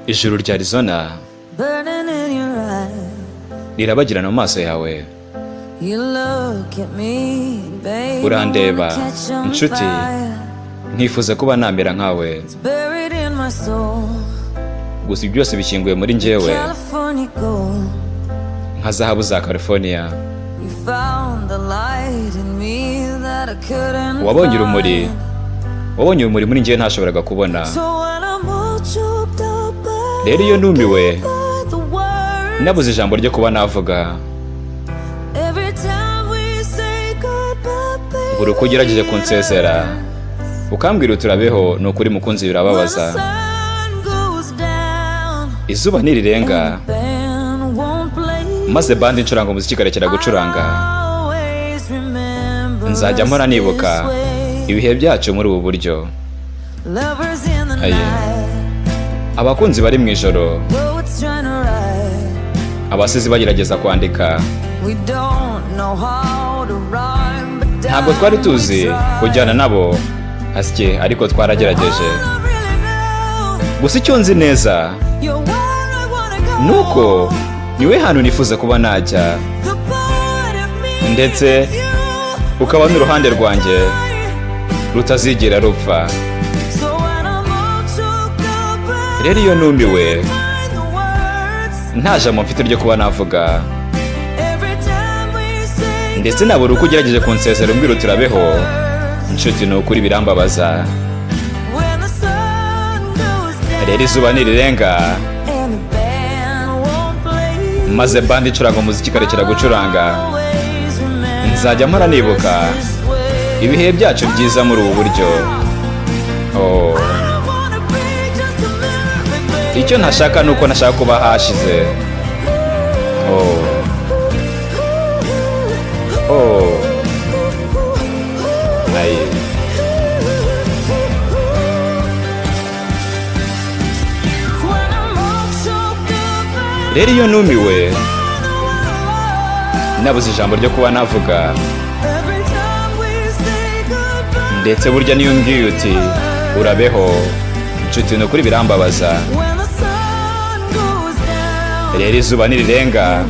ijuru rya Arizona rirabagirana mu maso yawe. Urandeba inshuti, nkifuza kuba namera nkawe, gusa ibyo byose bishyinguye muri njyewe nka zahabu za California. wabonye urumuri muri njyewe ntashoboraga kubona. Rero iyo numiwe nabuze ijambo ryo kuba navuga. buri uko ugerageje kunsezera ukambwira uturabeho, ni ukuri mukunzi birababaza. izuba nirirenga maze bandi ncuranga umuziki ikarekera gucuranga, nzajya mpora nibuka ibihe byacu muri ubu buryo. abakunzi bari mu ijoro, abasizi bagerageza kwandika, ntabwo twari tuzi kujyana nabo asye, ariko twaragerageje. gusa icyo nzi neza nuko niwe hantu nifuza kuba najya, ndetse ukaba n'uruhande rwanjye rutazigera rupfa. rero iyo numiwe nta jambo mfite ryo kuba navuga, ndetse nabura uko ugerageje kunsezera umbwira uturabeho, inshuti ni ukuri birambabaza. rero izuba nirirenga maze bandi icuranga umuziki ikarekera gucuranga, nzajya mpora nibuka ibihe byacu byiza muri ubu buryo. icyo ntashaka nuko nashaka kuba hashize. rero iyo numiwe nabuze ijambo ryo kuba navuga, ndetse burya niyo umbwiye uti urabeho, inshuti ni ukuri birambabaza. rero izuba nirirenga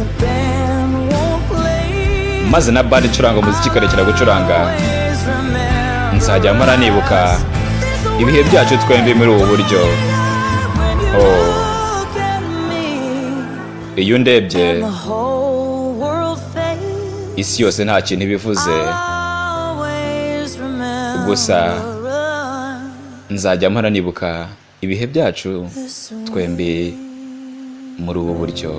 maze na bandi icuranga umuziki ikarekera gucuranga, nzajya mpora nibuka ibihe byacu twembi muri ubu buryo. iyo ndebye isi yose nta kintu ibivuze, gusa nzajya mpora nibuka ibihe byacu twembi muri ubu buryo.